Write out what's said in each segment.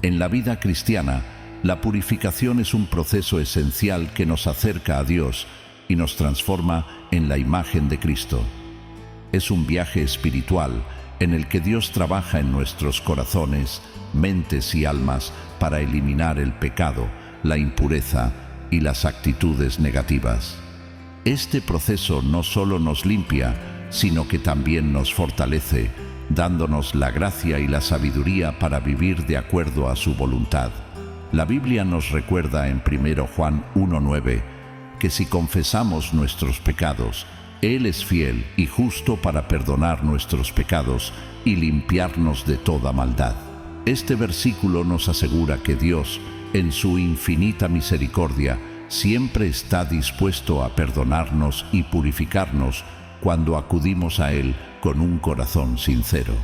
En la vida cristiana, la purificación es un proceso esencial que nos acerca a Dios y nos transforma en la imagen de Cristo. Es un viaje espiritual en el que Dios trabaja en nuestros corazones, mentes y almas para eliminar el pecado, la impureza y las actitudes negativas. Este proceso no solo nos limpia, sino que también nos fortalece, dándonos la gracia y la sabiduría para vivir de acuerdo a su voluntad. La Biblia nos recuerda en 1 Juan 1:9 que si confesamos nuestros pecados, Él es fiel y justo para perdonar nuestros pecados y limpiarnos de toda maldad. Este versículo nos asegura que Dios, en su infinita misericordia, siempre está dispuesto a perdonarnos y purificarnos cuando acudimos a Él con un corazón sincero.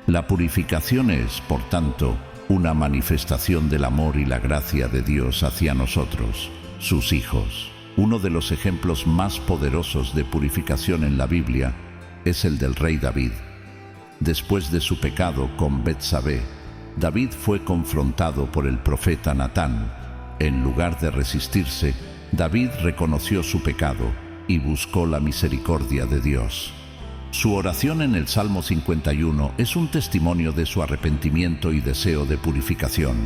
La purificación es, por tanto, una manifestación del amor y la gracia de Dios hacia nosotros, sus hijos. Uno de los ejemplos más poderosos de purificación en la Biblia es el del rey David. Después de su pecado con Betsabé, David fue confrontado por el profeta Natán. En lugar de resistirse, David reconoció su pecado y buscó la misericordia de Dios. Su oración en el Salmo 51 es un testimonio de su arrepentimiento y deseo de purificación.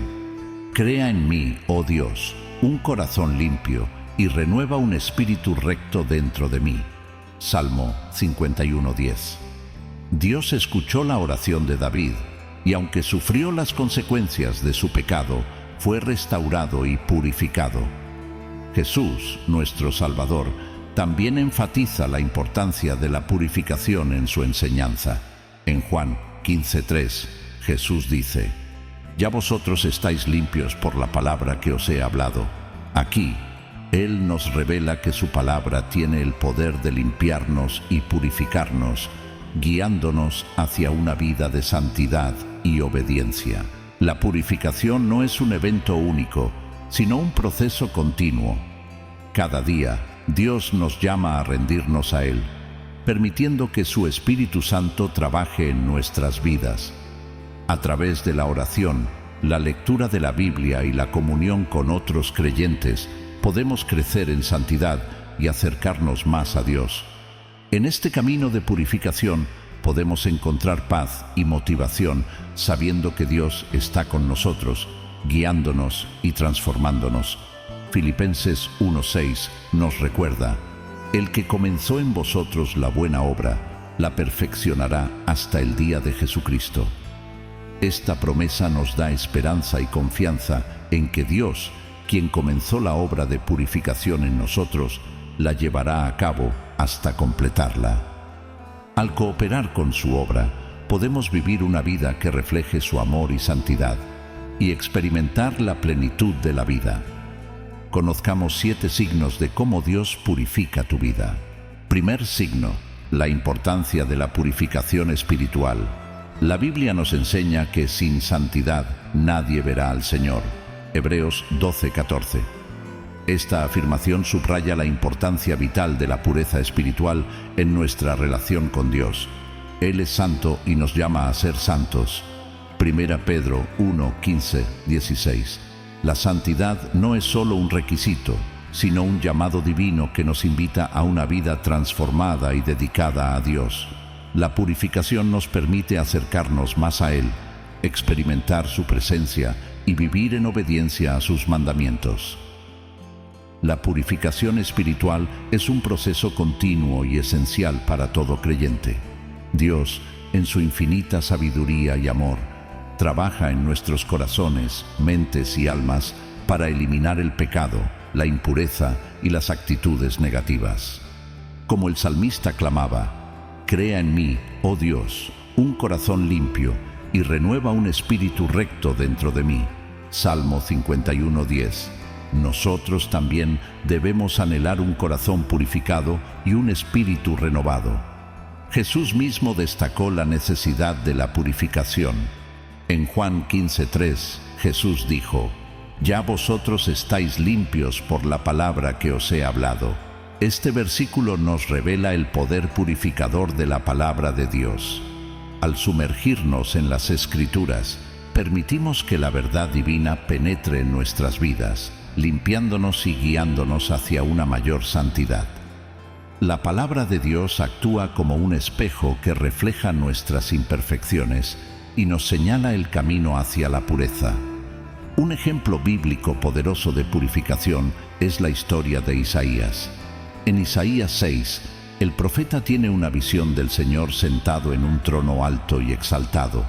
Crea en mí, oh Dios, un corazón limpio y renueva un espíritu recto dentro de mí. Salmo 51:10. Dios escuchó la oración de David y aunque sufrió las consecuencias de su pecado, fue restaurado y purificado. Jesús, nuestro Salvador, también enfatiza la importancia de la purificación en su enseñanza. En Juan 15:3, Jesús dice: «Ya vosotros estáis limpios por la palabra que os he hablado». Aquí, Él nos revela que su palabra tiene el poder de limpiarnos y purificarnos, guiándonos hacia una vida de santidad y obediencia. La purificación no es un evento único, sino un proceso continuo. Cada día, Dios nos llama a rendirnos a Él, permitiendo que su Espíritu Santo trabaje en nuestras vidas. A través de la oración, la lectura de la Biblia y la comunión con otros creyentes, podemos crecer en santidad y acercarnos más a Dios. En este camino de purificación, podemos encontrar paz y motivación sabiendo que Dios está con nosotros, guiándonos y transformándonos. Filipenses 1:6 nos recuerda: «El que comenzó en vosotros la buena obra, la perfeccionará hasta el día de Jesucristo». Esta promesa nos da esperanza y confianza en que Dios, quien comenzó la obra de purificación en nosotros, la llevará a cabo hasta completarla. Al cooperar con su obra, podemos vivir una vida que refleje su amor y santidad y experimentar la plenitud de la vida. Conozcamos 7 signos de cómo Dios purifica tu vida. Primer signo: la importancia de la purificación espiritual. La Biblia nos enseña que sin santidad nadie verá al Señor. Hebreos 12:14. Esta afirmación subraya la importancia vital de la pureza espiritual en nuestra relación con Dios. Él es santo y nos llama a ser santos. 1 Pedro 1:15-16. La santidad no es solo un requisito, sino un llamado divino que nos invita a una vida transformada y dedicada a Dios. La purificación nos permite acercarnos más a Él, experimentar su presencia y vivir en obediencia a sus mandamientos. La purificación espiritual es un proceso continuo y esencial para todo creyente. Dios, en su infinita sabiduría y amor, trabaja en nuestros corazones, mentes y almas para eliminar el pecado, la impureza y las actitudes negativas. Como el salmista clamaba: «Crea en mí, oh Dios, un corazón limpio y renueva un espíritu recto dentro de mí». Salmo 51:10. Nosotros también debemos anhelar un corazón purificado y un espíritu renovado. Jesús mismo destacó la necesidad de la purificación. En Juan 15:3, Jesús dijo: «Ya vosotros estáis limpios por la palabra que os he hablado». Este versículo nos revela el poder purificador de la palabra de Dios. Al sumergirnos en las Escrituras, permitimos que la verdad divina penetre en nuestras vidas, limpiándonos y guiándonos hacia una mayor santidad. La palabra de Dios actúa como un espejo que refleja nuestras imperfecciones y nos señala el camino hacia la pureza. Un ejemplo bíblico poderoso de purificación es la historia de Isaías. En Isaías 6, el profeta tiene una visión del Señor sentado en un trono alto y exaltado.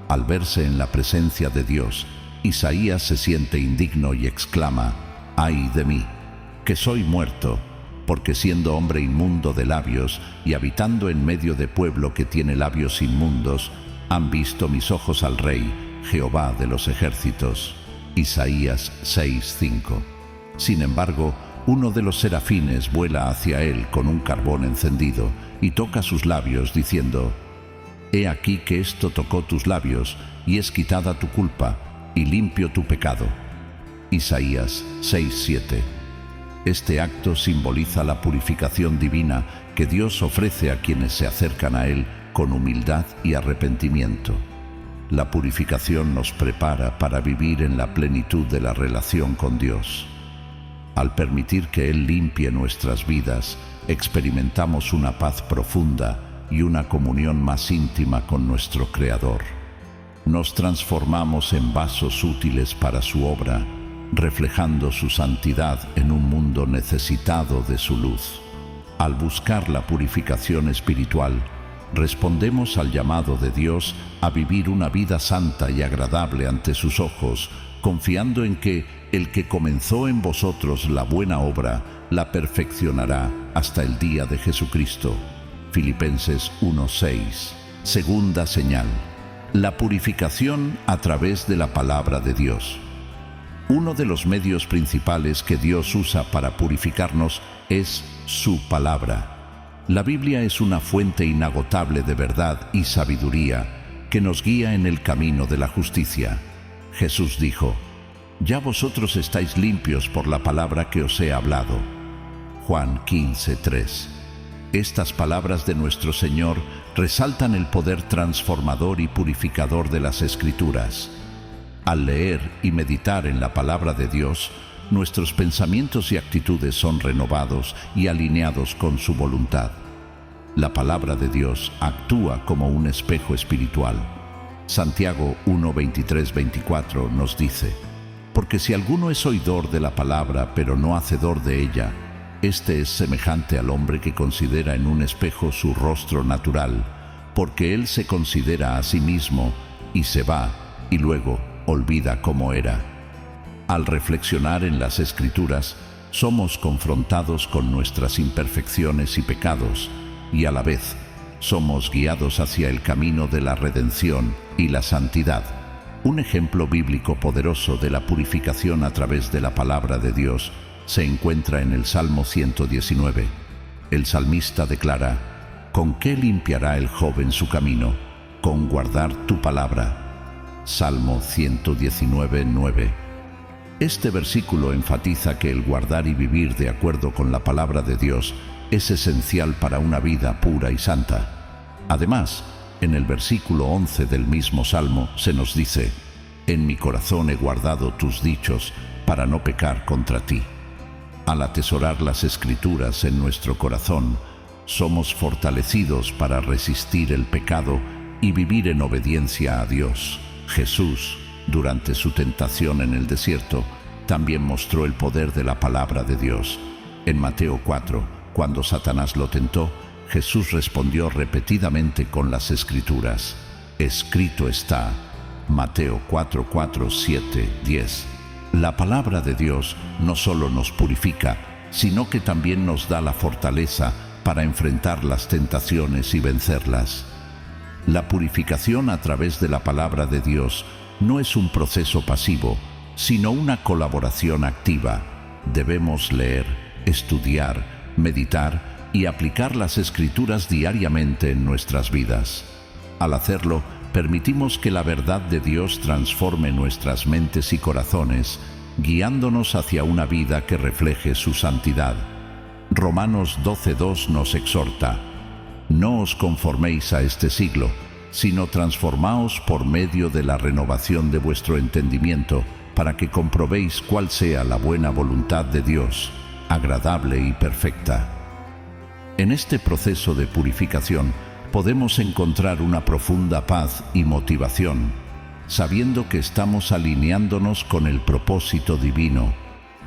Al verse en la presencia de Dios, Isaías se siente indigno y exclama: «¡Ay de mí, que soy muerto! Porque siendo hombre inmundo de labios y habitando en medio de pueblo que tiene labios inmundos, han visto mis ojos al Rey, Jehová de los ejércitos». Isaías 6:5. Sin embargo, uno de los serafines vuela hacia él con un carbón encendido y toca sus labios diciendo: «He aquí que esto tocó tus labios y es quitada tu culpa y limpio tu pecado». Isaías 6:7. Este acto simboliza la purificación divina que Dios ofrece a quienes se acercan a Él con humildad y arrepentimiento. La purificación nos prepara para vivir en la plenitud de la relación con Dios. Al permitir que Él limpie nuestras vidas, experimentamos una paz profunda y una comunión más íntima con nuestro Creador. Nos transformamos en vasos útiles para su obra, reflejando su santidad en un mundo necesitado de su luz. Al buscar la purificación espiritual, respondemos al llamado de Dios a vivir una vida santa y agradable ante sus ojos, confiando en que el que comenzó en vosotros la buena obra la perfeccionará hasta el día de Jesucristo. Filipenses 1:6. Segunda señal: la purificación a través de la palabra de Dios. Uno de los medios principales que Dios usa para purificarnos es su palabra. La Biblia es una fuente inagotable de verdad y sabiduría que nos guía en el camino de la justicia. Jesús dijo: «Ya vosotros estáis limpios por la palabra que os he hablado». Juan 15:3. Estas palabras de nuestro Señor resaltan el poder transformador y purificador de las Escrituras. Al leer y meditar en la palabra de Dios, nuestros pensamientos y actitudes son renovados y alineados con su voluntad. La palabra de Dios actúa como un espejo espiritual. Santiago 1:23-24 nos dice: «Porque si alguno es oidor de la palabra, pero no hacedor de ella, este es semejante al hombre que considera en un espejo su rostro natural, porque él se considera a sí mismo y se va, y luego olvida cómo era». Al reflexionar en las Escrituras, somos confrontados con nuestras imperfecciones y pecados, y a la vez somos guiados hacia el camino de la redención y la santidad. Un ejemplo bíblico poderoso de la purificación a través de la palabra de Dios se encuentra en el Salmo 119. El salmista declara: «¿Con qué limpiará el joven su camino? Con guardar tu palabra». Salmo 119:9. Este versículo enfatiza que el guardar y vivir de acuerdo con la palabra de Dios es esencial para una vida pura y santa. Además, en el versículo 11 del mismo Salmo se nos dice: «En mi corazón he guardado tus dichos para no pecar contra ti». Al atesorar las Escrituras en nuestro corazón, somos fortalecidos para resistir el pecado y vivir en obediencia a Dios. Jesús, durante su tentación en el desierto, también mostró el poder de la palabra de Dios. En Mateo 4, cuando Satanás lo tentó, Jesús respondió repetidamente con las Escrituras: «Escrito está». Mateo 4:4, 7, 10. La palabra de Dios no solo nos purifica, sino que también nos da la fortaleza para enfrentar las tentaciones y vencerlas. La purificación a través de la palabra de Dios no es un proceso pasivo, sino una colaboración activa. Debemos leer, estudiar, meditar y aplicar las Escrituras diariamente en nuestras vidas. Al hacerlo, permitimos que la verdad de Dios transforme nuestras mentes y corazones, guiándonos hacia una vida que refleje su santidad. Romanos 12:2 nos exhorta: «No os conforméis a este siglo, sino transformaos por medio de la renovación de vuestro entendimiento, para que comprobéis cuál sea la buena voluntad de Dios, agradable y perfecta. En este proceso de purificación podemos encontrar una profunda paz y motivación, sabiendo que estamos alineándonos con el propósito divino.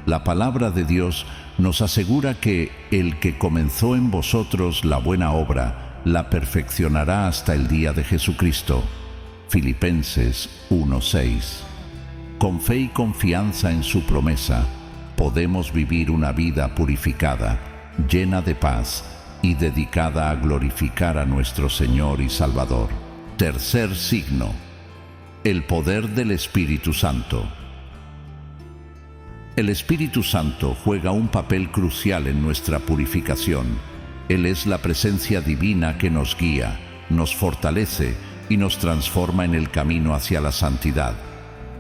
La palabra de Dios nos asegura que el que comenzó en vosotros la buena obra, la perfeccionará hasta el día de Jesucristo. Filipenses 1:6. Con fe y confianza en su promesa, podemos vivir una vida purificada, llena de paz y dedicada a glorificar a nuestro Señor y Salvador. Tercer signo: el poder del Espíritu Santo. El Espíritu Santo juega un papel crucial en nuestra purificación. Él es la presencia divina que nos guía, nos fortalece y nos transforma en el camino hacia la santidad.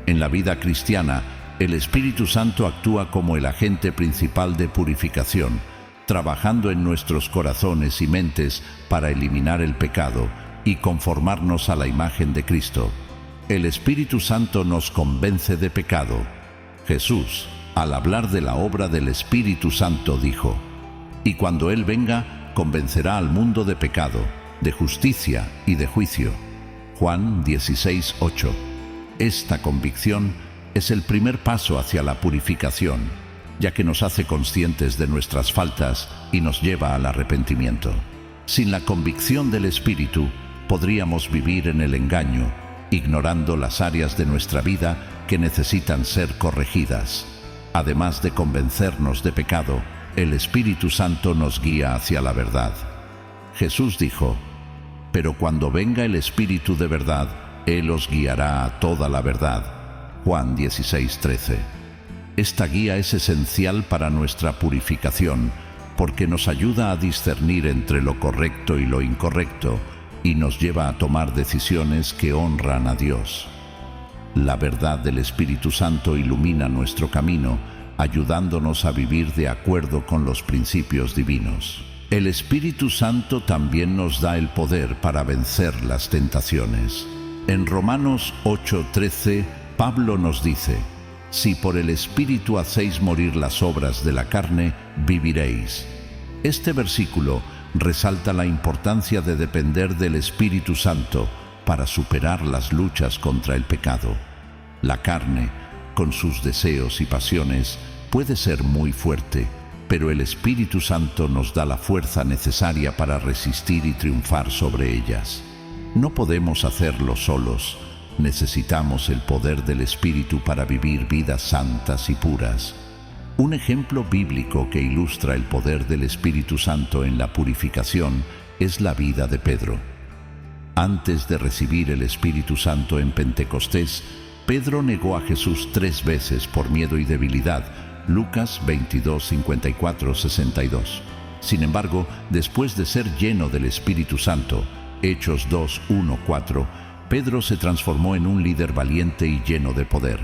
En la vida cristiana, el Espíritu Santo actúa como el agente principal de purificación, trabajando en nuestros corazones y mentes para eliminar el pecado y conformarnos a la imagen de Cristo. El Espíritu Santo nos convence de pecado. Jesús, al hablar de la obra del Espíritu Santo, dijo: «Y cuando Él venga, convencerá al mundo de pecado, de justicia y de juicio». Juan 16:8. Esta convicción es el primer paso hacia la purificación, ya que nos hace conscientes de nuestras faltas y nos lleva al arrepentimiento. Sin la convicción del Espíritu, podríamos vivir en el engaño, ignorando las áreas de nuestra vida que necesitan ser corregidas. Además de convencernos de pecado, el Espíritu Santo nos guía hacia la verdad. Jesús dijo: «Pero cuando venga el Espíritu de verdad, Él os guiará a toda la verdad». Juan 16:13. Esta guía es esencial para nuestra purificación, porque nos ayuda a discernir entre lo correcto y lo incorrecto, y nos lleva a tomar decisiones que honran a Dios. La verdad del Espíritu Santo ilumina nuestro camino, ayudándonos a vivir de acuerdo con los principios divinos. El Espíritu Santo también nos da el poder para vencer las tentaciones. En Romanos 8:13, Pablo nos dice: «Si por el Espíritu hacéis morir las obras de la carne, viviréis». Este versículo resalta la importancia de depender del Espíritu Santo para superar las luchas contra el pecado. La carne, con sus deseos y pasiones, puede ser muy fuerte, pero el Espíritu Santo nos da la fuerza necesaria para resistir y triunfar sobre ellas. No podemos hacerlo solos. Necesitamos el poder del Espíritu para vivir vidas santas y puras. Un ejemplo bíblico que ilustra el poder del Espíritu Santo en la purificación es la vida de Pedro. Antes de recibir el Espíritu Santo en Pentecostés, Pedro negó a Jesús 3 veces por miedo y debilidad. Lucas 22:54-62. Sin embargo, después de ser lleno del Espíritu Santo, Hechos 2:1-4, Pedro se transformó en un líder valiente y lleno de poder.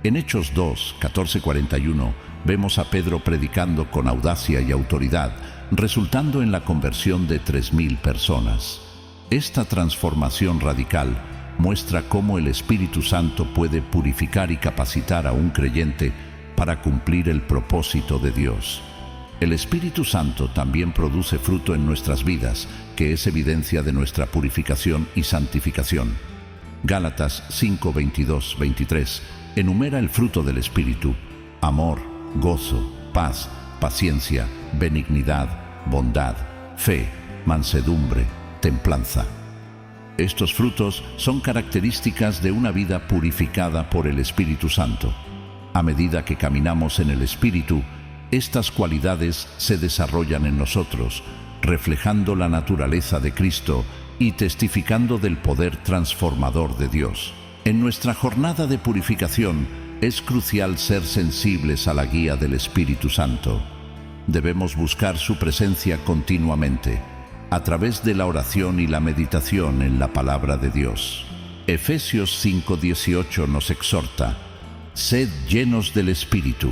En Hechos 2:14-41 vemos a Pedro predicando con audacia y autoridad, resultando en la conversión de 3,000 personas. Esta transformación radical muestra cómo el Espíritu Santo puede purificar y capacitar a un creyente para cumplir el propósito de Dios. El Espíritu Santo también produce fruto en nuestras vidas, que es evidencia de nuestra purificación y santificación. Gálatas 5:22-23 enumera el fruto del Espíritu: amor, gozo, paz, paciencia, benignidad, bondad, fe, mansedumbre, templanza. Estos frutos son características de una vida purificada por el Espíritu Santo. A medida que caminamos en el Espíritu, estas cualidades se desarrollan en nosotros, reflejando la naturaleza de Cristo y testificando del poder transformador de Dios. En nuestra jornada de purificación es crucial ser sensibles a la guía del Espíritu Santo. Debemos buscar su presencia continuamente, a través de la oración y la meditación en la palabra de Dios. Efesios 5:18 nos exhorta: «Sed llenos del Espíritu».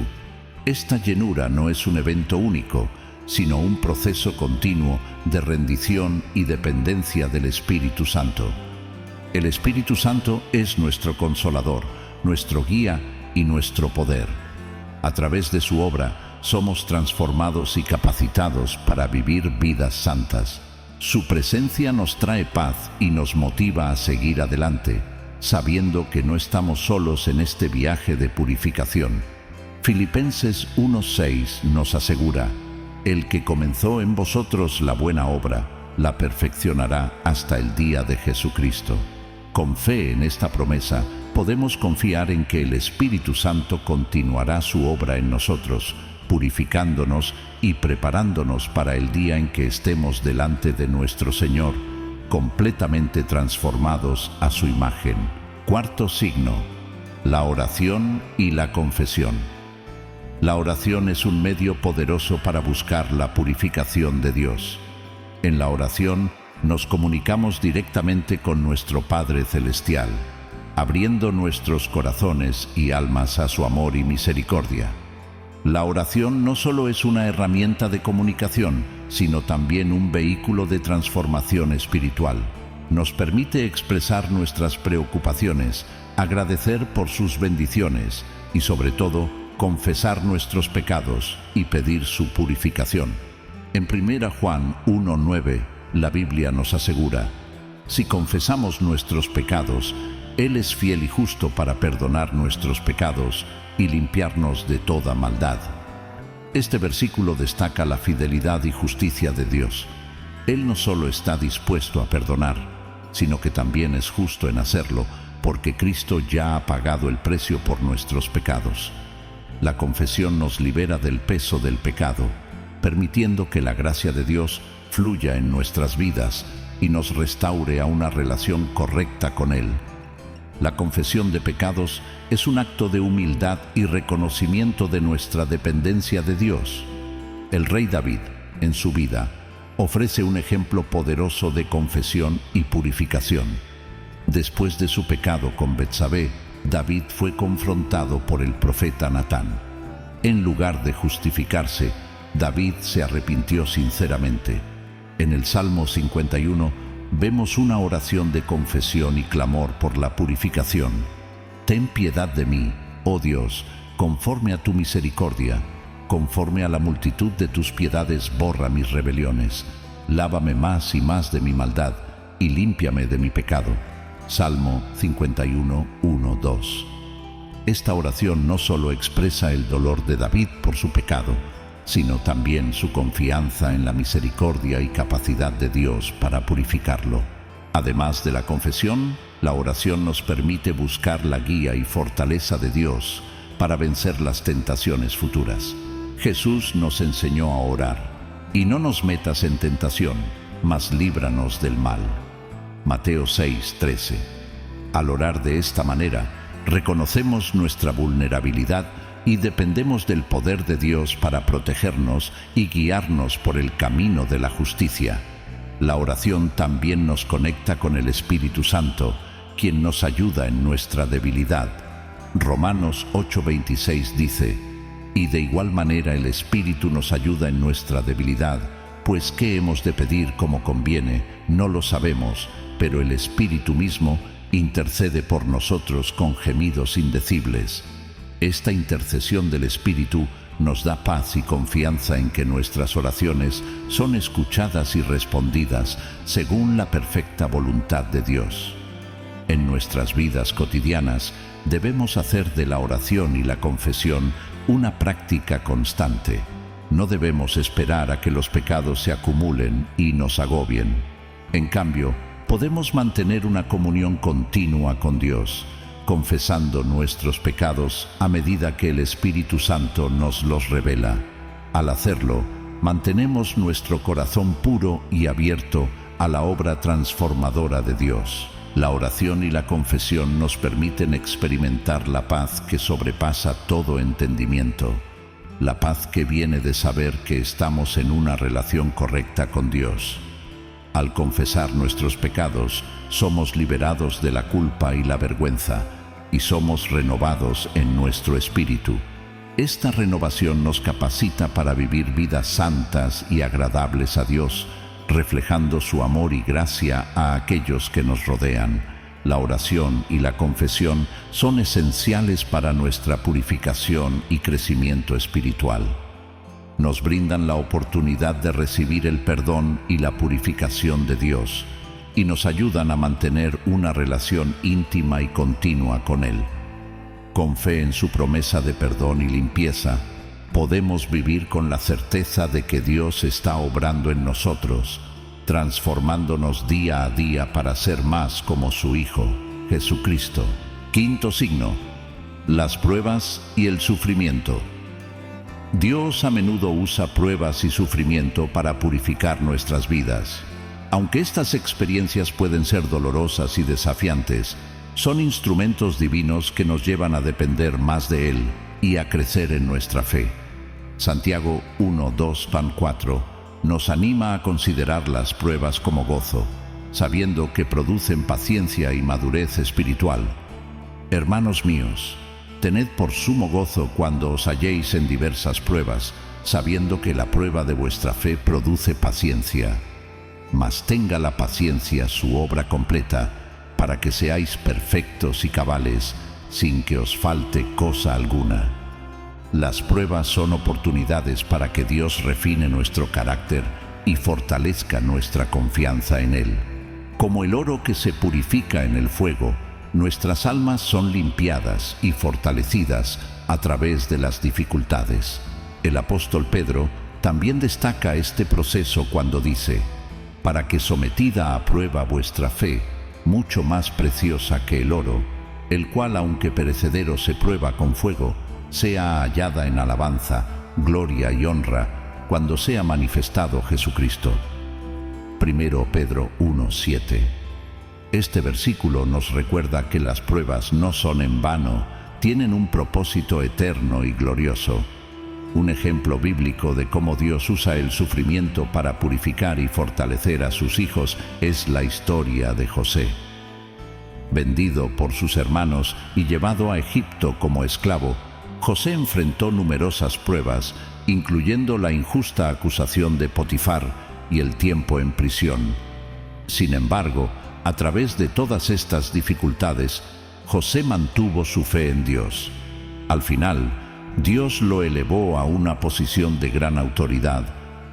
Esta llenura no es un evento único, sino un proceso continuo de rendición y dependencia del Espíritu Santo. El Espíritu Santo es nuestro consolador, nuestro guía y nuestro poder. A través de su obra, somos transformados y capacitados para vivir vidas santas. Su presencia nos trae paz y nos motiva a seguir adelante, sabiendo que no estamos solos en este viaje de purificación. Filipenses 1:6 nos asegura: el que comenzó en vosotros la buena obra, la perfeccionará hasta el día de Jesucristo. Con fe en esta promesa, podemos confiar en que el Espíritu Santo continuará su obra en nosotros, purificándonos y preparándonos para el día en que estemos delante de nuestro Señor, completamente transformados a su imagen. Cuarto signo: la oración y la confesión. La oración es un medio poderoso para buscar la purificación de Dios. En la oración nos comunicamos directamente con nuestro Padre Celestial, abriendo nuestros corazones y almas a su amor y misericordia. La oración no solo es una herramienta de comunicación, sino también un vehículo de transformación espiritual. Nos permite expresar nuestras preocupaciones, agradecer por sus bendiciones y, sobre todo, confesar nuestros pecados y pedir su purificación. En 1 Juan 1:9, la Biblia nos asegura: si confesamos nuestros pecados, Él es fiel y justo para perdonar nuestros pecados y limpiarnos de toda maldad. Este versículo destaca la fidelidad y justicia de Dios. Él no solo está dispuesto a perdonar, sino que también es justo en hacerlo, porque Cristo ya ha pagado el precio por nuestros pecados. La confesión nos libera del peso del pecado, permitiendo que la gracia de Dios fluya en nuestras vidas y nos restaure a una relación correcta con Él. La confesión de pecados es un acto de humildad y reconocimiento de nuestra dependencia de Dios. El rey David, en su vida, ofrece un ejemplo poderoso de confesión y purificación. Después de su pecado con Betsabé, David fue confrontado por el profeta Natán. En lugar de justificarse, David se arrepintió sinceramente. En el Salmo 51, vemos una oración de confesión y clamor por la purificación. Ten piedad de mí, oh Dios, conforme a tu misericordia, conforme a la multitud de tus piedades borra mis rebeliones. Lávame más y más de mi maldad y límpiame de mi pecado. Salmo 51, 1, 2. Esta oración no solo expresa el dolor de David por su pecado, sino también su confianza en la misericordia y capacidad de Dios para purificarlo. Además de la confesión, la oración nos permite buscar la guía y fortaleza de Dios para vencer las tentaciones futuras. Jesús nos enseñó a orar: y no nos metas en tentación, mas líbranos del mal. Mateo 6:13. Al orar de esta manera, reconocemos nuestra vulnerabilidad y dependemos del poder de Dios para protegernos y guiarnos por el camino de la justicia. La oración también nos conecta con el Espíritu Santo, quien nos ayuda en nuestra debilidad. Romanos 8:26 dice: y de igual manera el Espíritu nos ayuda en nuestra debilidad, pues qué hemos de pedir como conviene, no lo sabemos, pero el Espíritu mismo intercede por nosotros con gemidos indecibles. Esta intercesión del Espíritu nos da paz y confianza en que nuestras oraciones son escuchadas y respondidas según la perfecta voluntad de Dios. En nuestras vidas cotidianas debemos hacer de la oración y la confesión una práctica constante. No debemos esperar a que los pecados se acumulen y nos agobien. En cambio, podemos mantener una comunión continua con Dios, confesando nuestros pecados a medida que el Espíritu Santo nos los revela. Al hacerlo, mantenemos nuestro corazón puro y abierto a la obra transformadora de Dios. La oración y la confesión nos permiten experimentar la paz que sobrepasa todo entendimiento, la paz que viene de saber que estamos en una relación correcta con Dios. Al confesar nuestros pecados, somos liberados de la culpa y la vergüenza, y somos renovados en nuestro espíritu. Esta renovación nos capacita para vivir vidas santas y agradables a Dios, reflejando su amor y gracia a aquellos que nos rodean. la oración y la confesión son esenciales para nuestra purificación y crecimiento espiritual. Nos brindan la oportunidad de recibir el perdón y la purificación de Dios, y nos ayudan a mantener una relación íntima y continua con Él. Con fe en su promesa de perdón y limpieza, podemos vivir con la certeza de que Dios está obrando en nosotros, transformándonos día a día para ser más como su Hijo, Jesucristo. Quinto signo: las pruebas y el sufrimiento. Dios a menudo usa pruebas y sufrimiento para purificar nuestras vidas. Aunque estas experiencias pueden ser dolorosas y desafiantes, son instrumentos divinos que nos llevan a depender más de Él y a crecer en nuestra fe. Santiago 1, 2, 4 nos anima a considerar las pruebas como gozo, sabiendo que producen paciencia y madurez espiritual. Hermanos míos, tened por sumo gozo cuando os halléis en diversas pruebas, sabiendo que la prueba de vuestra fe produce paciencia. Mas tenga la paciencia su obra completa, para que seáis perfectos y cabales, sin que os falte cosa alguna. Las pruebas son oportunidades para que Dios refine nuestro carácter y fortalezca nuestra confianza en Él. Como el oro que se purifica en el fuego, nuestras almas son limpiadas y fortalecidas a través de las dificultades. El apóstol Pedro también destaca este proceso cuando dice: para que sometida a prueba vuestra fe, mucho más preciosa que el oro, el cual aunque perecedero se prueba con fuego, sea hallada en alabanza, gloria y honra, cuando sea manifestado Jesucristo. 1 Pedro 1:7. Este versículo nos recuerda que las pruebas no son en vano, tienen un propósito eterno y glorioso. Un ejemplo bíblico de cómo Dios usa el sufrimiento para purificar y fortalecer a sus hijos es la historia de José. Vendido por sus hermanos y llevado a Egipto como esclavo, José enfrentó numerosas pruebas, incluyendo la injusta acusación de Potifar y el tiempo en prisión. Sin embargo, a través de todas estas dificultades, José mantuvo su fe en Dios. Al final, Dios lo elevó a una posición de gran autoridad,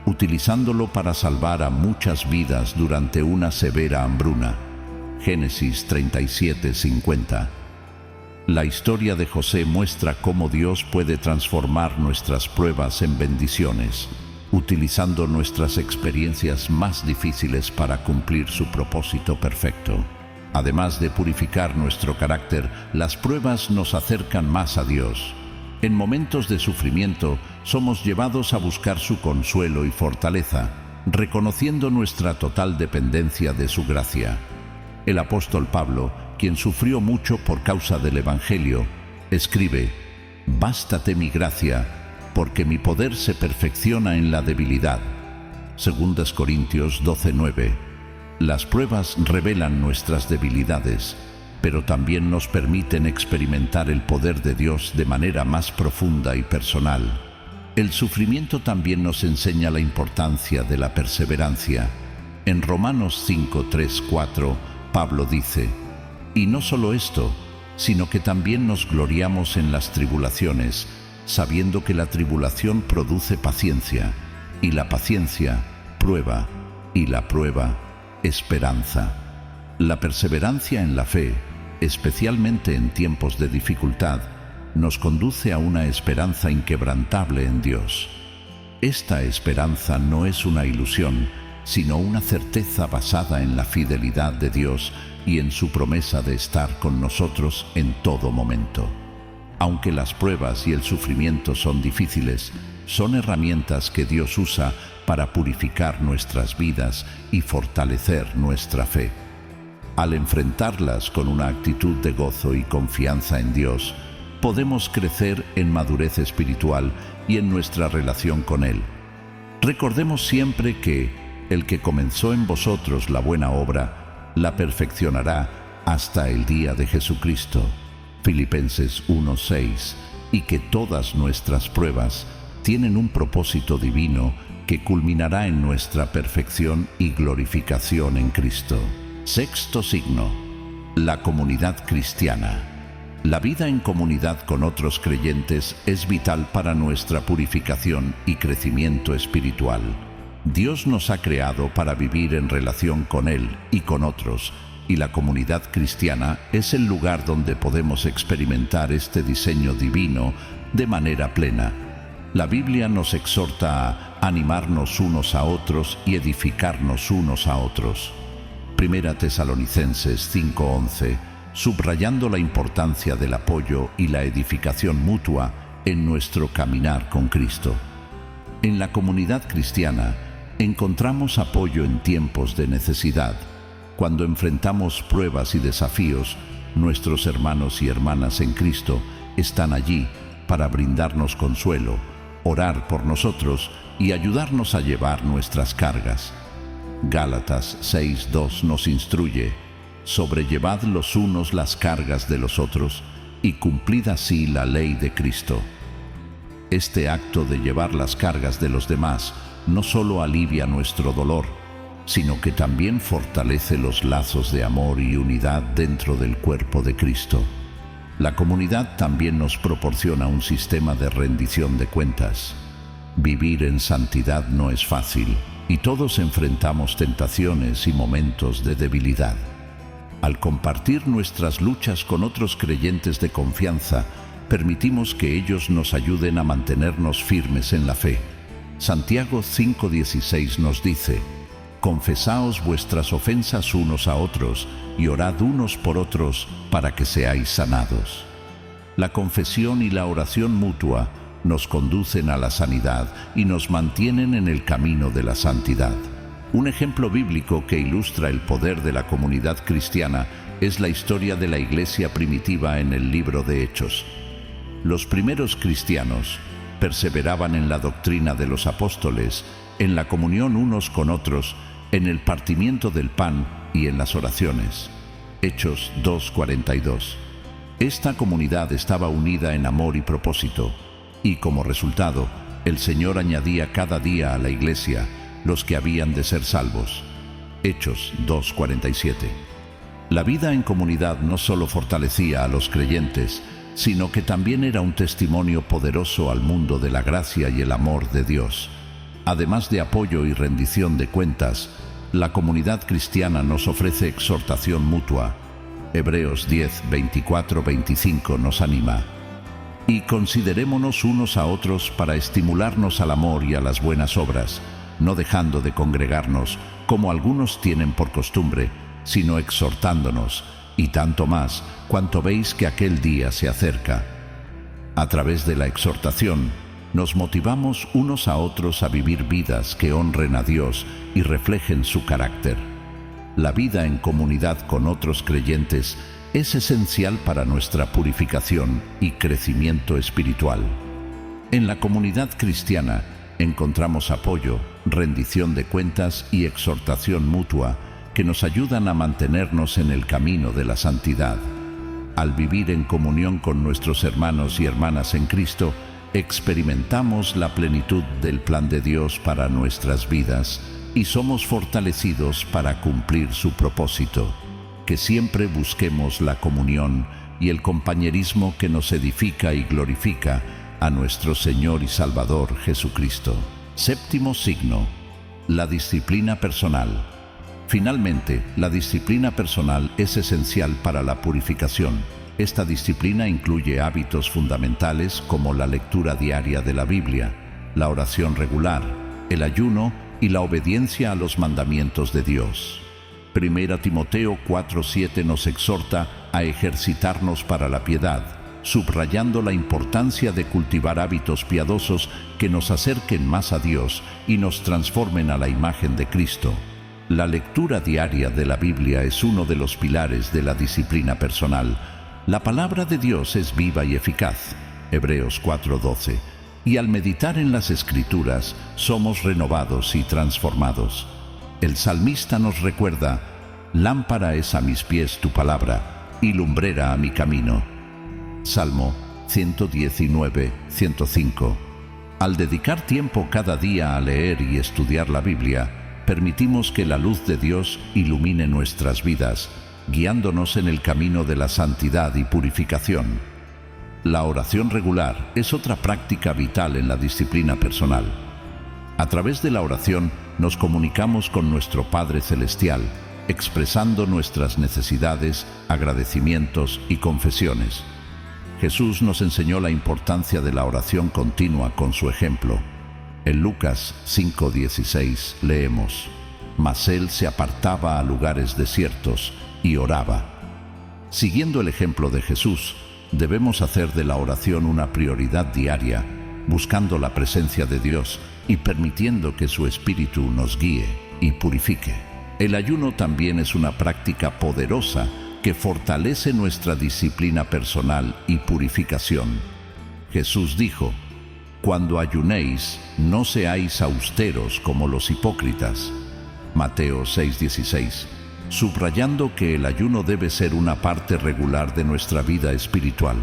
utilizándolo para salvar a muchas vidas durante una severa hambruna. Génesis 37:50. La historia de José muestra cómo Dios puede transformar nuestras pruebas en bendiciones, utilizando nuestras experiencias más difíciles para cumplir su propósito perfecto. Además de purificar nuestro carácter, las pruebas nos acercan más a Dios. En momentos de sufrimiento, somos llevados a buscar su consuelo y fortaleza, reconociendo nuestra total dependencia de su gracia. El apóstol Pablo, quien sufrió mucho por causa del Evangelio, escribe: «Bástate mi gracia, porque mi poder se perfecciona en la debilidad». 2 Corintios 12:9. Las pruebas revelan nuestras debilidades, pero también nos permiten experimentar el poder de Dios de manera más profunda y personal. El sufrimiento también nos enseña la importancia de la perseverancia. En Romanos 5:3-4, Pablo dice: «Y no solo esto, sino que también nos gloriamos en las tribulaciones, sabiendo que la tribulación produce paciencia, y la paciencia, prueba, y la prueba, esperanza». La perseverancia en la fe, especialmente en tiempos de dificultad, nos conduce a una esperanza inquebrantable en Dios. Esta esperanza no es una ilusión, sino una certeza basada en la fidelidad de Dios y en su promesa de estar con nosotros en todo momento. Aunque las pruebas y el sufrimiento son difíciles, son herramientas que Dios usa para purificar nuestras vidas y fortalecer nuestra fe. Al enfrentarlas con una actitud de gozo y confianza en Dios, podemos crecer en madurez espiritual y en nuestra relación con Él. Recordemos siempre que el que comenzó en vosotros la buena obra, la perfeccionará hasta el día de Jesucristo. Filipenses 1:6. Y que todas nuestras pruebas tienen un propósito divino que culminará en nuestra perfección y glorificación en Cristo. Sexto signo: La comunidad cristiana. La vida en comunidad con otros creyentes es vital para nuestra purificación y crecimiento espiritual. Dios nos ha creado para vivir en relación con Él y con otros, y la comunidad cristiana es el lugar donde podemos experimentar este diseño divino de manera plena. La Biblia nos exhorta a animarnos unos a otros y edificarnos unos a otros. Primera Tesalonicenses 5:11, subrayando la importancia del apoyo y la edificación mutua en nuestro caminar con Cristo. En la comunidad cristiana encontramos apoyo en tiempos de necesidad. Cuando enfrentamos pruebas y desafíos, nuestros hermanos y hermanas en Cristo están allí para brindarnos consuelo, orar por nosotros y ayudarnos a llevar nuestras cargas. Gálatas 6:2 nos instruye: sobrellevad los unos las cargas de los otros y cumplid así la ley de Cristo. Este acto de llevar las cargas de los demás no solo alivia nuestro dolor, sino que también fortalece los lazos de amor y unidad dentro del cuerpo de Cristo. La comunidad también nos proporciona un sistema de rendición de cuentas. Vivir en santidad no es fácil, y todos enfrentamos tentaciones y momentos de debilidad. Al compartir nuestras luchas con otros creyentes de confianza, permitimos que ellos nos ayuden a mantenernos firmes en la fe. Santiago 5:16 nos dice: confesaos vuestras ofensas unos a otros y orad unos por otros para que seáis sanados. La confesión y la oración mutua nos conducen a la sanidad y nos mantienen en el camino de la santidad. Un ejemplo bíblico que ilustra el poder de la comunidad cristiana es la historia de la iglesia primitiva en el libro de Hechos. Los primeros cristianos perseveraban en la doctrina de los apóstoles, en la comunión unos con otros, en el partimiento del pan y en las oraciones. Hechos 2:42. Esta comunidad estaba unida en amor y propósito, y como resultado, el Señor añadía cada día a la iglesia los que habían de ser salvos. Hechos 2:47. La vida en comunidad no solo fortalecía a los creyentes, sino que también era un testimonio poderoso al mundo de la gracia y el amor de Dios. Además de apoyo y rendición de cuentas, la comunidad cristiana nos ofrece exhortación mutua. Hebreos 10:24-25 nos anima: y considerémonos unos a otros para estimularnos al amor y a las buenas obras, no dejando de congregarnos, como algunos tienen por costumbre, sino exhortándonos, y tanto más, cuanto veis que aquel día se acerca. A través de la exhortación, nos motivamos unos a otros a vivir vidas que honren a Dios y reflejen su carácter. La vida en comunidad con otros creyentes es esencial para nuestra purificación y crecimiento espiritual. En la comunidad cristiana encontramos apoyo, rendición de cuentas y exhortación mutua que nos ayudan a mantenernos en el camino de la santidad. Al vivir en comunión con nuestros hermanos y hermanas en Cristo, experimentamos la plenitud del plan de Dios para nuestras vidas y somos fortalecidos para cumplir su propósito. Que siempre busquemos la comunión y el compañerismo que nos edifica y glorifica a nuestro Señor y Salvador Jesucristo. Séptimo signo: la disciplina personal. Finalmente, la disciplina personal es esencial para la purificación. Esta disciplina incluye hábitos fundamentales como la lectura diaria de la Biblia, la oración regular, el ayuno y la obediencia a los mandamientos de Dios. Primera Timoteo 4:7 nos exhorta a ejercitarnos para la piedad, subrayando la importancia de cultivar hábitos piadosos que nos acerquen más a Dios y nos transformen a la imagen de Cristo. La lectura diaria de la Biblia es uno de los pilares de la disciplina personal. La palabra de Dios es viva y eficaz, Hebreos 4:12, y al meditar en las Escrituras somos renovados y transformados. El salmista nos recuerda: lámpara es a mis pies tu palabra y lumbrera a mi camino. Salmo 119:105. Al dedicar tiempo cada día a leer y estudiar la Biblia, permitimos que la luz de Dios ilumine nuestras vidas, guiándonos en el camino de la santidad y purificación. La oración regular es otra práctica vital en la disciplina personal. A través de la oración nos comunicamos con nuestro Padre Celestial, expresando nuestras necesidades, agradecimientos y confesiones. Jesús nos enseñó la importancia de la oración continua con su ejemplo. En Lucas 5:16 leemos: «Mas él se apartaba a lugares desiertos y oraba». Siguiendo el ejemplo de Jesús, debemos hacer de la oración una prioridad diaria, buscando la presencia de Dios y permitiendo que su Espíritu nos guíe y purifique. El ayuno también es una práctica poderosa que fortalece nuestra disciplina personal y purificación. Jesús dijo: «Cuando ayunéis, no seáis austeros como los hipócritas». Mateo 6:16, subrayando que el ayuno debe ser una parte regular de nuestra vida espiritual.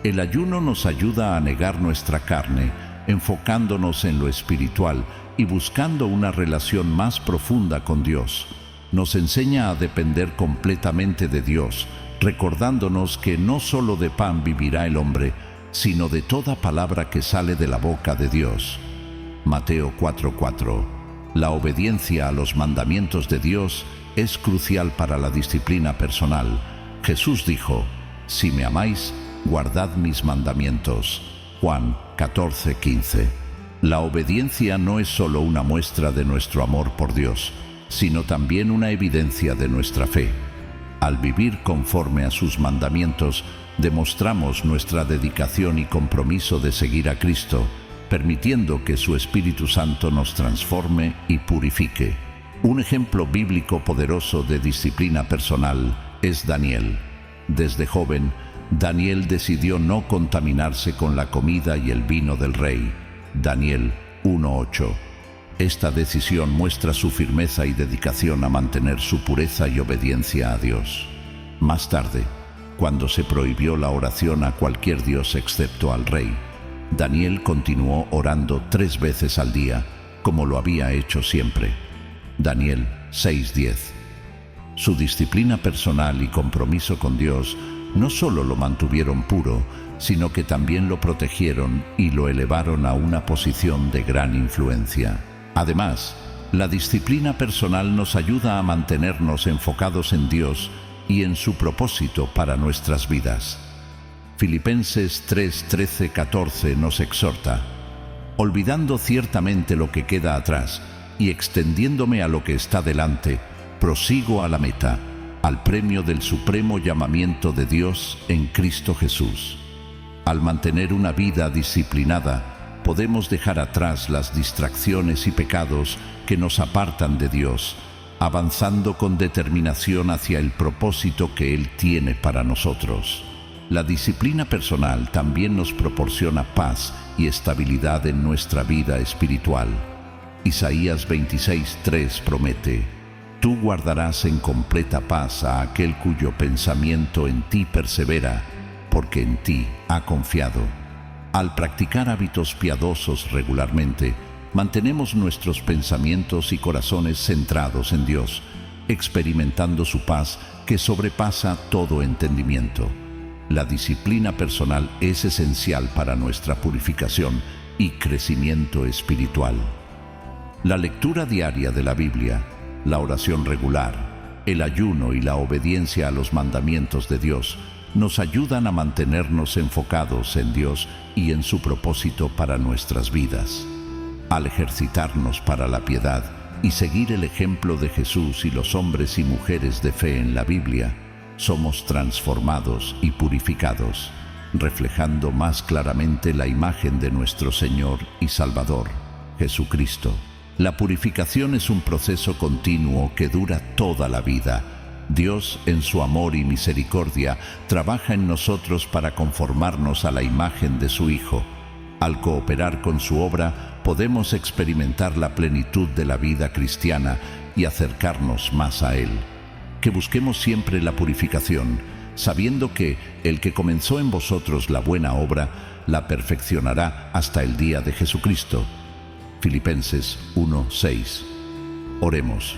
El ayuno nos ayuda a negar nuestra carne, enfocándonos en lo espiritual y buscando una relación más profunda con Dios. Nos enseña a depender completamente de Dios, recordándonos que no solo de pan vivirá el hombre, sino de toda palabra que sale de la boca de Dios. Mateo 4:4. La obediencia a los mandamientos de Dios es crucial para la disciplina personal. Jesús dijo: «Si me amáis, guardad mis mandamientos». Juan 14:15. La obediencia no es solo una muestra de nuestro amor por Dios, sino también una evidencia de nuestra fe. Al vivir conforme a sus mandamientos, demostramos nuestra dedicación y compromiso de seguir a Cristo, permitiendo que su Espíritu Santo nos transforme y purifique. Un ejemplo bíblico poderoso de disciplina personal es Daniel. Desde joven, Daniel decidió no contaminarse con la comida y el vino del rey. Daniel 1:8. Esta decisión muestra su firmeza y dedicación a mantener su pureza y obediencia a Dios. Más tarde, cuando se prohibió la oración a cualquier dios excepto al rey, Daniel continuó orando 3 veces al día, como lo había hecho siempre. Daniel 6:10. Su disciplina personal y compromiso con Dios no solo lo mantuvieron puro, sino que también lo protegieron y lo elevaron a una posición de gran influencia. Además, la disciplina personal nos ayuda a mantenernos enfocados en Dios y en su propósito para nuestras vidas. Filipenses 3:13-14 nos exhorta: «Olvidando ciertamente lo que queda atrás y extendiéndome a lo que está delante, prosigo a la meta, al premio del supremo llamamiento de Dios en Cristo Jesús». Al mantener una vida disciplinada, podemos dejar atrás las distracciones y pecados que nos apartan de Dios, avanzando con determinación hacia el propósito que Él tiene para nosotros. La disciplina personal también nos proporciona paz y estabilidad en nuestra vida espiritual. Isaías 26:3 promete: «Tú guardarás en completa paz a aquel cuyo pensamiento en ti persevera, porque en ti ha confiado». Al practicar hábitos piadosos regularmente, mantenemos nuestros pensamientos y corazones centrados en Dios, experimentando su paz que sobrepasa todo entendimiento. La disciplina personal es esencial para nuestra purificación y crecimiento espiritual. La lectura diaria de la Biblia, la oración regular, el ayuno y la obediencia a los mandamientos de Dios nos ayudan a mantenernos enfocados en Dios y en su propósito para nuestras vidas. Al ejercitarnos para la piedad y seguir el ejemplo de Jesús y los hombres y mujeres de fe en la Biblia, somos transformados y purificados, reflejando más claramente la imagen de nuestro Señor y Salvador, Jesucristo. La purificación es un proceso continuo que dura toda la vida. Dios, en su amor y misericordia, trabaja en nosotros para conformarnos a la imagen de su Hijo. Al cooperar con su obra, podemos experimentar la plenitud de la vida cristiana y acercarnos más a Él. Que busquemos siempre la purificación, sabiendo que el que comenzó en vosotros la buena obra, la perfeccionará hasta el día de Jesucristo. Filipenses 1:6. Oremos.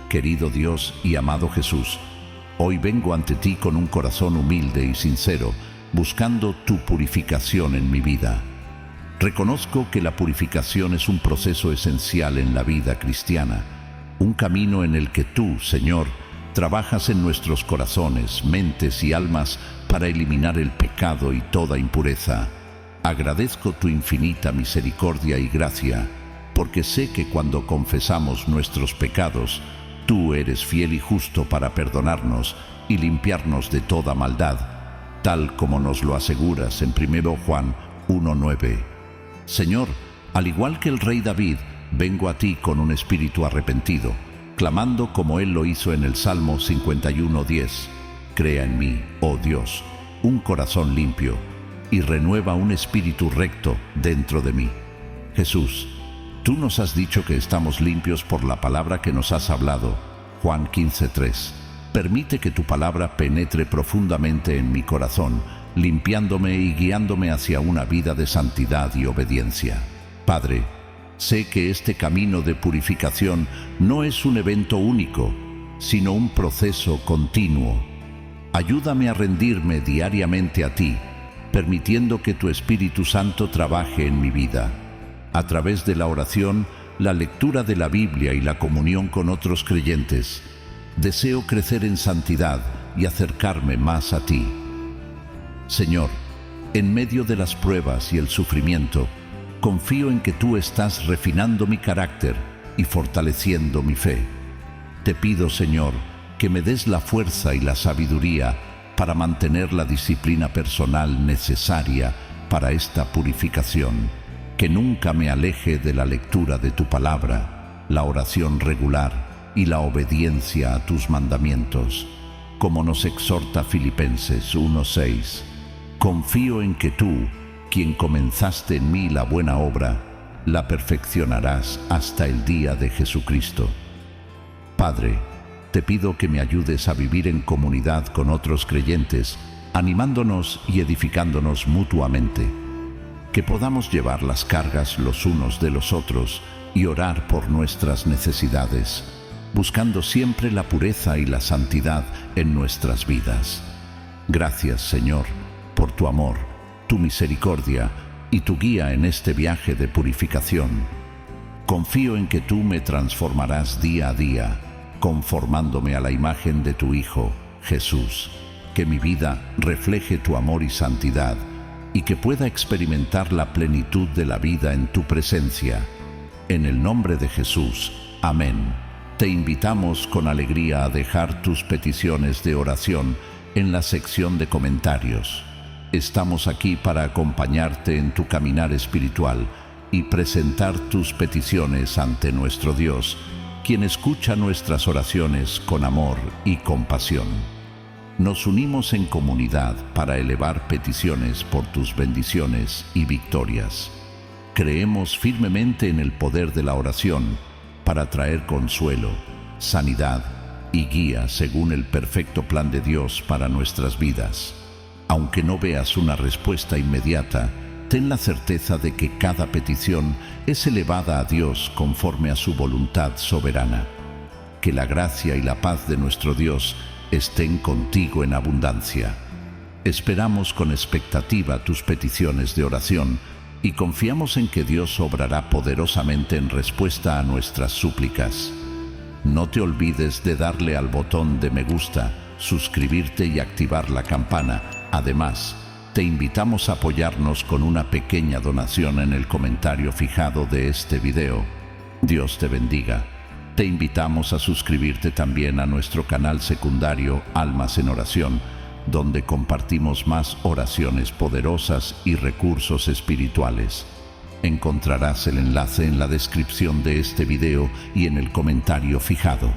Querido Dios y amado Jesús, Hoy vengo ante ti con un corazón humilde y sincero, buscando tu purificación en mi vida. Reconozco que la purificación es un proceso esencial en la vida cristiana, un camino en el que tú, Señor, trabajas en nuestros corazones, mentes y almas para eliminar el pecado y toda impureza. Agradezco tu infinita misericordia y gracia, porque sé que cuando confesamos nuestros pecados, tú eres fiel y justo para perdonarnos y limpiarnos de toda maldad, tal como nos lo aseguras en 1 Juan 1:9. Señor, al igual que el rey David, vengo a ti con un espíritu arrepentido, clamando como él lo hizo en el Salmo 51:10. Crea en mí, oh Dios, un corazón limpio, y renueva un espíritu recto dentro de mí. Jesús, tú nos has dicho que estamos limpios por la palabra que nos has hablado. Juan 15:3. Permite que tu palabra penetre profundamente en mi corazón, limpiándome y guiándome hacia una vida de santidad y obediencia. Padre, sé que este camino de purificación no es un evento único, sino un proceso continuo. Ayúdame a rendirme diariamente a ti, permitiendo que tu Espíritu Santo trabaje en mi vida. A través de la oración, la lectura de la Biblia y la comunión con otros creyentes, deseo crecer en santidad y acercarme más a ti. Señor, en medio de las pruebas y el sufrimiento, confío en que tú estás refinando mi carácter y fortaleciendo mi fe. Te pido, Señor, que me des la fuerza y la sabiduría para mantener la disciplina personal necesaria para esta purificación, que nunca me aleje de la lectura de tu palabra, la oración regular y la obediencia a tus mandamientos, como nos exhorta Filipenses 1:6. Confío en que tú, quien comenzaste en mí la buena obra, la perfeccionarás hasta el día de Jesucristo. Padre, te pido que me ayudes a vivir en comunidad con otros creyentes, animándonos y edificándonos mutuamente. Que podamos llevar las cargas los unos de los otros y orar por nuestras necesidades, buscando siempre la pureza y la santidad en nuestras vidas. Gracias, Señor, por tu amor, tu misericordia y tu guía en este viaje de purificación. Confío en que tú me transformarás día a día, conformándome a la imagen de tu Hijo, Jesús. Que mi vida refleje tu amor y santidad, y que pueda experimentar la plenitud de la vida en tu presencia. En el nombre de Jesús. Amén. Te invitamos con alegría a dejar tus peticiones de oración en la sección de comentarios. Estamos aquí para acompañarte en tu caminar espiritual y presentar tus peticiones ante nuestro Dios, quien escucha nuestras oraciones con amor y compasión. Nos unimos en comunidad para elevar peticiones por tus bendiciones y victorias. Creemos firmemente en el poder de la oración para traer consuelo, sanidad y guía según el perfecto plan de Dios para nuestras vidas. Aunque no veas una respuesta inmediata, ten la certeza de que cada petición es elevada a Dios conforme a su voluntad soberana. Que la gracia y la paz de nuestro Dios estén contigo en abundancia. Esperamos con expectativa tus peticiones de oración y confiamos en que Dios obrará poderosamente en respuesta a nuestras súplicas. No te olvides de darle al botón de me gusta, suscribirte y activar la campana. Además, te invitamos a apoyarnos con una pequeña donación en el comentario fijado de este video. Dios te bendiga. Te invitamos a suscribirte también a nuestro canal secundario Almas en Oración, donde compartimos más oraciones poderosas y recursos espirituales. Encontrarás el enlace en la descripción de este video y en el comentario fijado.